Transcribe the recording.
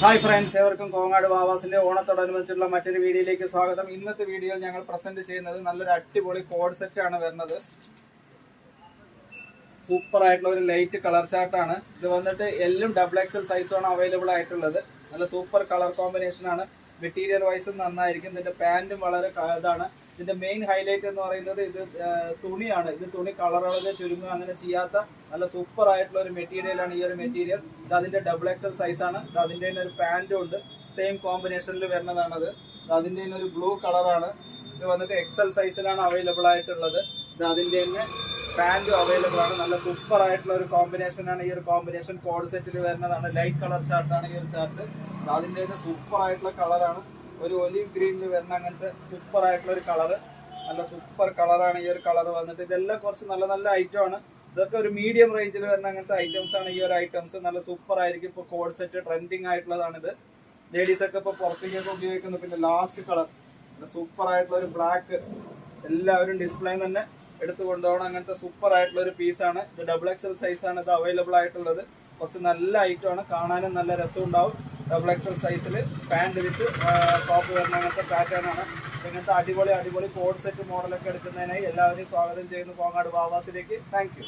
Hi friends, ഏവർക്കും കോങ്ങാട് വാവാസിന്റെ ഓണത്തോടനുബന്ധിച്ചുള്ള മറ്റൊരു വീഡിയോയിലേക്ക് സ്വാഗതം. ഇന്നത്തെ വീഡിയോയിൽ ഞങ്ങൾ പ്രസന്റ് ചെയ്യുന്നത് നല്ലൊരു അടിപൊളി കോഡ് സെറ്റ് ആണ് വരുന്നത്. സൂപ്പർ ആയിട്ടുള്ള ഒരു ലൈറ്റ് കളർ ചാർട്ടാണ് ഇത്. വന്നിട്ട് എല്ലും XXL സൈസുമാണ് അവൈലബിൾ ആയിട്ടുള്ളത്. നല്ല സൂപ്പർ കളർ കോമ്പിനേഷൻ ആണ്. മെറ്റീരിയൽ വൈസും നന്നായിരിക്കും. ഇതിന്റെ പാന്റും വളരെ ഇതാണ്. ഇതിന്റെ മെയിൻ ഹൈലൈറ്റ് എന്ന് പറയുന്നത് ഇത് തുണിയാണ്. ഇത് തുണി കളറുകളൊക്കെ ചുരുങ്ങുക അങ്ങനെ ചെയ്യാത്ത നല്ല സൂപ്പർ ആയിട്ടുള്ള ഒരു മെറ്റീരിയലാണ് ഈ ഒരു മെറ്റീരിയൽ. ഇത് അതിന്റെ XXL സൈസാണ്. ഇത് അതിന്റെ തന്നെ ഒരു പാന്റും ഉണ്ട്, സെയിം കോമ്പിനേഷനിൽ വരുന്നതാണത്. അതിന്റെ തന്നെ ഒരു ബ്ലൂ കളറാണ്. ഇത് വന്നിട്ട് XL സൈസിലാണ് അവൈലബിൾ ആയിട്ടുള്ളത്. ഇത് അതിന്റെ തന്നെ പാന്റും അവൈലബിൾ ആണ്. നല്ല സൂപ്പർ ആയിട്ടുള്ള ഒരു കോമ്പിനേഷൻ ആണ്. ഈ ഒരു കോമ്പിനേഷൻ കോഡ് സെറ്റിൽ വരുന്നതാണ്. ലൈറ്റ് കളർ ചാർട്ടാണ് ഈ ഒരു ചാർട്ട്. അതിന്റെ തന്നെ സൂപ്പർ ആയിട്ടുള്ള കളറാണ്. ഒരു ഒലിവ് ഗ്രീനിൽ വരുന്ന അങ്ങനത്തെ സൂപ്പർ ആയിട്ടുള്ള ഒരു കളറ്. നല്ല സൂപ്പർ കളറാണ് ഈ ഒരു കളർ വന്നിട്ട്. ഇതെല്ലാം കുറച്ച് നല്ല നല്ല ഐറ്റം ആണ്. ഇതൊക്കെ ഒരു മീഡിയം റേഞ്ചിൽ വരുന്ന അങ്ങനത്തെ ഐറ്റംസ് ആണ്. ഈ ഒരു ഐറ്റംസ് നല്ല സൂപ്പർ ആയിരിക്കും. ഇപ്പോൾ കോഡ് സെറ്റ് ട്രെൻഡിങ് ആയിട്ടുള്ളതാണിത്. ലേഡീസ് ഒക്കെ ഇപ്പോൾ പുറത്തേക്കൊക്കെ ഉപയോഗിക്കുന്നു. പിന്നെ ലാസ്റ്റ് കളർ സൂപ്പർ ആയിട്ടുള്ള ഒരു ബ്ലാക്ക്, എല്ലാവരും ഡിസ്പ്ലേ തന്നെ എടുത്തു കൊണ്ടുപോകണം. അങ്ങനത്തെ സൂപ്പർ ആയിട്ടുള്ള ഒരു പീസാണ് ഇത്. XXL സൈസാണ് ഇത് അവൈലബിൾ ആയിട്ടുള്ളത്. കുറച്ച് നല്ല ഐറ്റം ആണ്, കാണാനും നല്ല രസം ഉണ്ടാവും. XXL സൈസിൽ പാൻറ് വിത്ത് ടോപ്പ് വരുന്ന അങ്ങനത്തെ പാറ്റേൺ ആണ്. ഇങ്ങനത്തെ അടിപൊളി കോഡ് സെറ്റ് മോഡലൊക്കെ എടുക്കുന്നതിനായി എല്ലാവരെയും സ്വാഗതം ചെയ്യുന്നു കോങ്ങാട് വാവാസിലേക്ക്. Thank you.